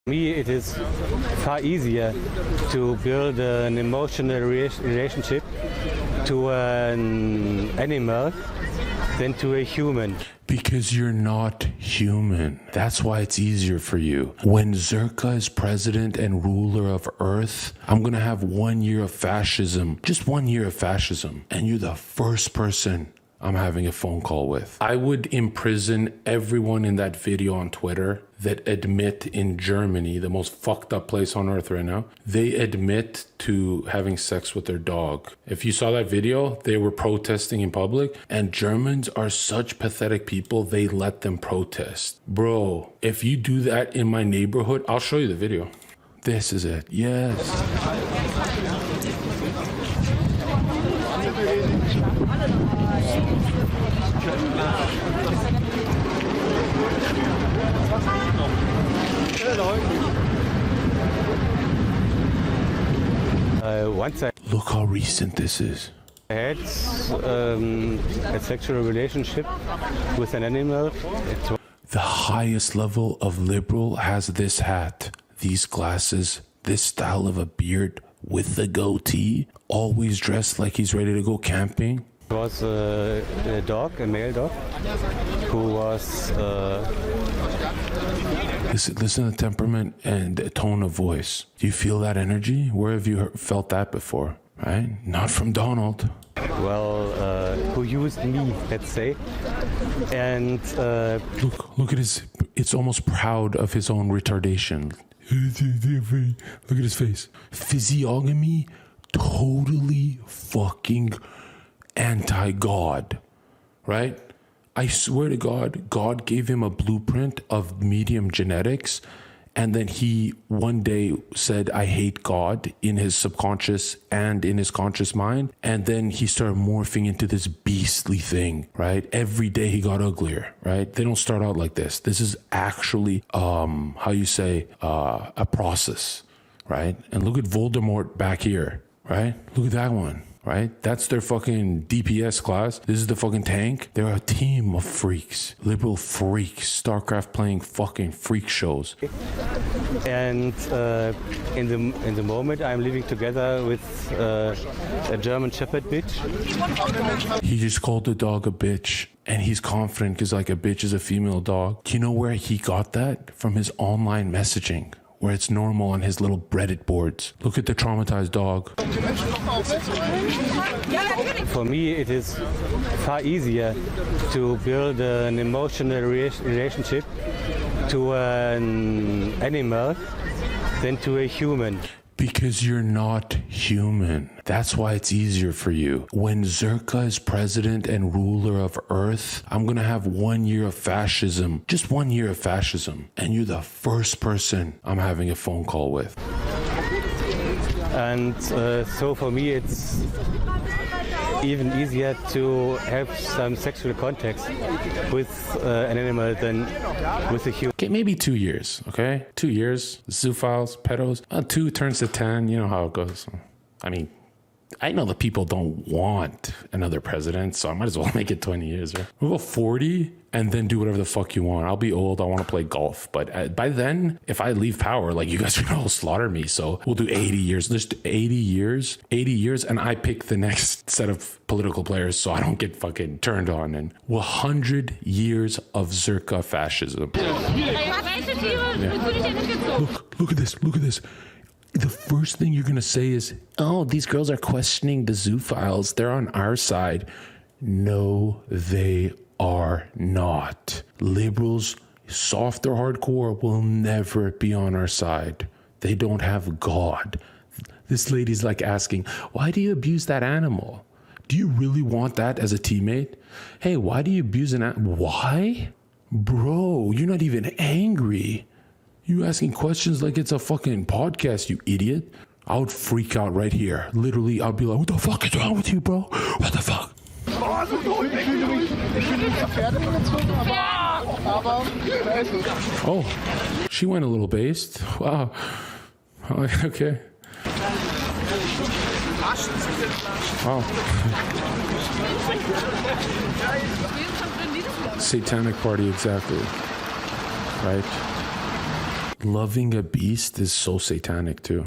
Me, it is far easier to build an emotional relationship to an animal than to a human. Because you're not human. That's why it's easier for you. When Zherka is president and ruler of Earth, I'm gonna have 1 year of fascism. Just 1 year of fascism. And you're the first person I'm having a phone call with. I would imprison everyone in that video on Twitter that admit in Germany, the most fucked up place on earth right now, they admit to having sex with their dog. If you saw that video, they were protesting in public, and Germans are such pathetic people, they let them protest. Bro, if you do that in my neighborhood, I'll show you the video. This is it. Yes. Once I Look how recent this is. had a sexual relationship with an animal. The highest level of liberal has this hat, these glasses, this style of a beard with the goatee, always dressed like he's ready to go camping. It was a dog, a male dog, who was... Listen to the temperament and the tone of voice. Do you feel that energy? Where have you felt that before? Right? Not from Donald. who used me, let's say. And look at his, it's almost proud of his own retardation. Look at his face. Physiognomy, totally fucking anti-God, right? I swear to God, God gave him a blueprint of medium genetics, and then he one day said, I hate God, in his subconscious and in his conscious mind. And then he started morphing into this beastly thing, right? Every day he got uglier, right? They don't start out like this. This is actually, how you say, a process, right? And look at Voldemort back here, right? Look at that one. Right? That's their fucking DPS class. This is the fucking tank. They're a team of freaks. Liberal freaks. StarCraft playing fucking freak shows. And in the moment I'm living together with a German Shepherd bitch. He just called the dog a bitch. And he's confident because like a bitch is a female dog. Do you know where he got that? From his online messaging, where it's normal on his little Reddit boards. Look at the traumatized dog. For me, it is far easier to build an emotional relationship to an animal than to a human. Because you're not human. That's why it's easier for you. When Zherka is president and ruler of Earth, I'm gonna have 1 year of fascism. Just 1 year of fascism. And you're the first person I'm having a phone call with. And so for me, it's even easier to have some sexual contact with an animal than with a human. Okay, maybe 2 years, okay? 2 years, Zoophiles, pedos. 2 turns to 10, you know how it goes. I mean, I know the people don't want another president, so I might as well make it 20 years, right? We'll go 40 and then do whatever the fuck you want. I'll be old, I want to play golf. But by then, if I leave power, like you guys are gonna all slaughter me. So we'll do 80 years. Just 80 years, and I pick the next set of political players so I don't get fucking turned on. And 100 years of Zherka fascism. Yeah. Look at this. The first thing you're going to say is, oh, these girls are questioning the Zoophiles. They're on our side. No, they are not. Liberals, soft or hardcore, will never be on our side. They don't have God. This lady's like asking, why do you abuse that animal? Do you really want that as a teammate? Hey, why do you abuse an animal? Why? Bro, you're not even angry. You asking questions like it's a fucking podcast, you idiot. I would freak out right here. Literally, I'd be like, what the fuck is wrong with you, bro? What the fuck? Oh, she went a little based. Wow. Okay. Wow. Satanic party, exactly. Right? Loving a beast is so satanic too.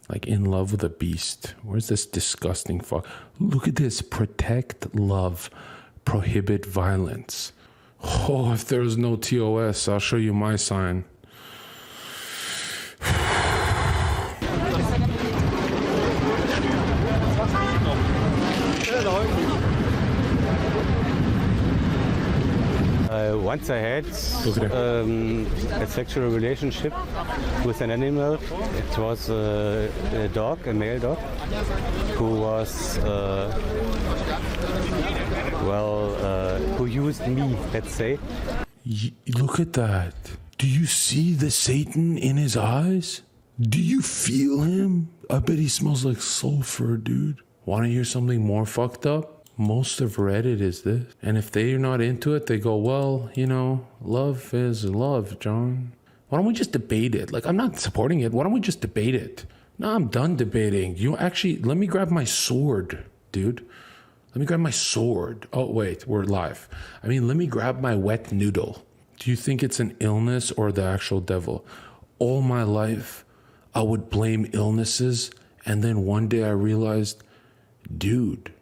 Like in love with a beast. Where's this disgusting fuck? Look at this. Protect love. Prohibit violence. Oh, if there was no TOS, I'll show you my sign. Once I had a sexual relationship with an animal. It was a dog, a male dog, who was, who used me, let's say. Look at that. Do you see the Satan in his eyes? Do you feel him? I bet he smells like sulfur, dude. Want to hear something more fucked up? Most of Reddit is this. And if they're not into it, they go, well, you know, love is love, John. Why don't we just debate it? Like, I'm not supporting it. Why don't we just debate it? No, I'm done debating. You actually, let me grab my sword, dude. Let me grab my sword. Oh, wait, we're live. I mean, let me grab my wet noodle. Do you think it's an illness or the actual devil? All my life, I would blame illnesses. And then one day I realized, dude,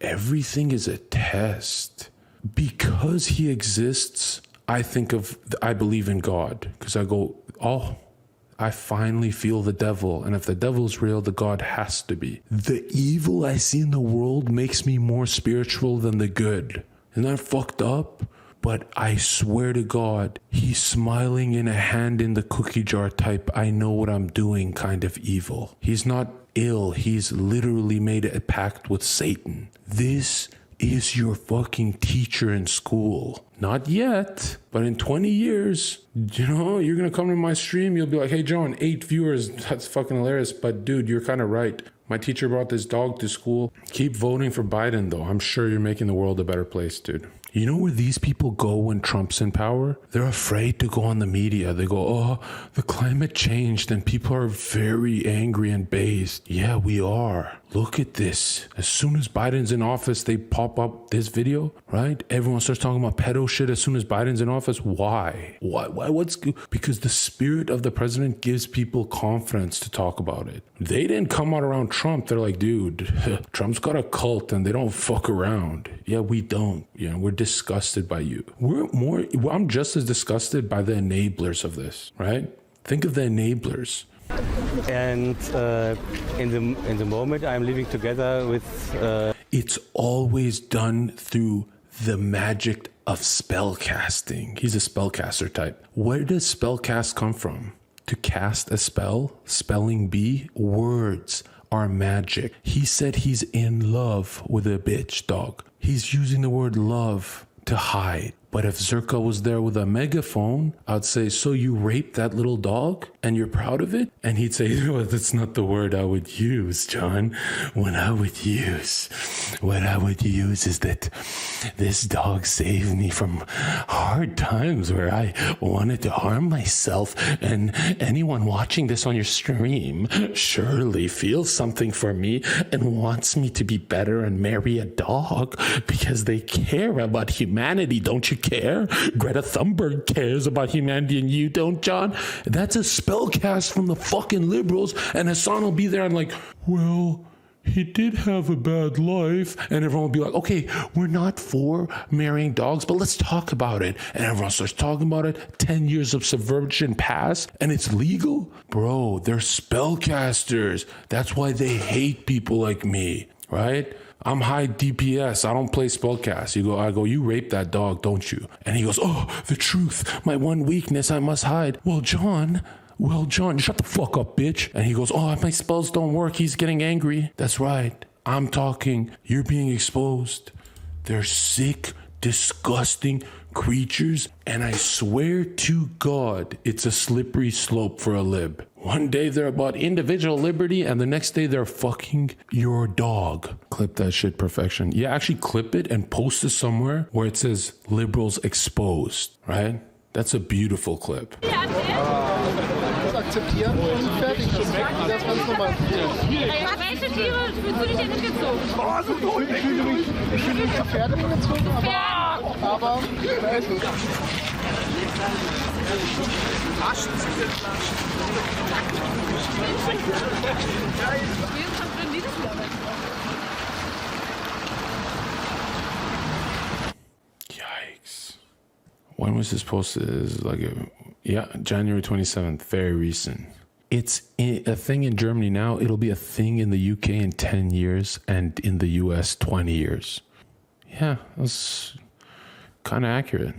everything is a test. Because he exists, I believe in God. Because I go, oh, I finally feel the devil. And if the devil's real, the God has to be. The evil I see in the world makes me more spiritual than the good. Isn't that fucked up? But I swear to God, he's smiling in a hand in the cookie jar type, I know what I'm doing kind of evil. He's not ill. He's literally made a pact with Satan. This is your fucking teacher in school. Not yet, but in 20 years, you know, you're going to come to my stream. You'll be like, hey, John, 8 viewers. That's fucking hilarious. But dude, you're kind of right. My teacher brought this dog to school. Keep voting for Biden, though. I'm sure you're making the world a better place, dude. You know where these people go when Trump's in power? They're afraid to go on the media. They go, oh, the climate changed and people are very angry and based. Yeah, we are. Look at this. As soon as Biden's in office, they pop up this video, right? Everyone starts talking about pedo shit as soon as Biden's in office. Why? Because the spirit of the president gives people confidence to talk about it. They didn't come out around Trump. They're like, dude, Trump's got a cult and they don't fuck around. Yeah, we don't. You know, we're disgusted by you. I'm just as disgusted by the enablers of this, right? Think of the enablers. And in the moment I'm living together with... It's always done through the magic of spellcasting. He's a spellcaster type. Where does spellcast come from? To cast a spell? Spelling bee? Words are magic. He said he's in love with a bitch dog. He's using the word love to hide. But if Zherka was there with a megaphone, I'd say, so you raped that little dog and you're proud of it? And he'd say, no, that's not the word I would use, John. What I would use is that this dog saved me from hard times where I wanted to harm myself. And anyone watching this on your stream surely feels something for me and wants me to be better and marry a dog because they care about humanity. Don't you care? Greta Thunberg cares about humanity and you don't, John? That's a spellcast from the fucking liberals, and Hassan will be there and like, well, he did have a bad life. And everyone will be like, okay, we're not for marrying dogs, but let's talk about it. And everyone starts talking about it. 10 years of subversion pass and it's legal? Bro, they're spellcasters. That's why they hate people like me, right? I'm high DPS. I don't play spellcast. I go, you raped that dog, don't you? And he goes, oh, the truth. My one weakness I must hide. Well, John, shut the fuck up, bitch. And he goes, oh, my spells don't work. He's getting angry. That's right. I'm talking. You're being exposed. They're sick, disgusting creatures. And I swear to God, it's a slippery slope for a lib. One day they're about individual liberty and the next day they're fucking your dog. Clip that shit, perfection. Yeah, actually clip it and post it somewhere where it says liberals exposed, right? That's a beautiful clip. Akzeptieren und fertig. Das ist ganz normal. Welche Tiere fühlst du dich denn hingezogen? Oh, so toll. Ich fühle mich zu Pferde hingezogen, aber da ist es. Yikes. When was this posted? Is like January 27th, very recent. It's a thing in Germany now. It'll be a thing in the UK in 10 years and in the US 20 years. Yeah, that's kind of accurate.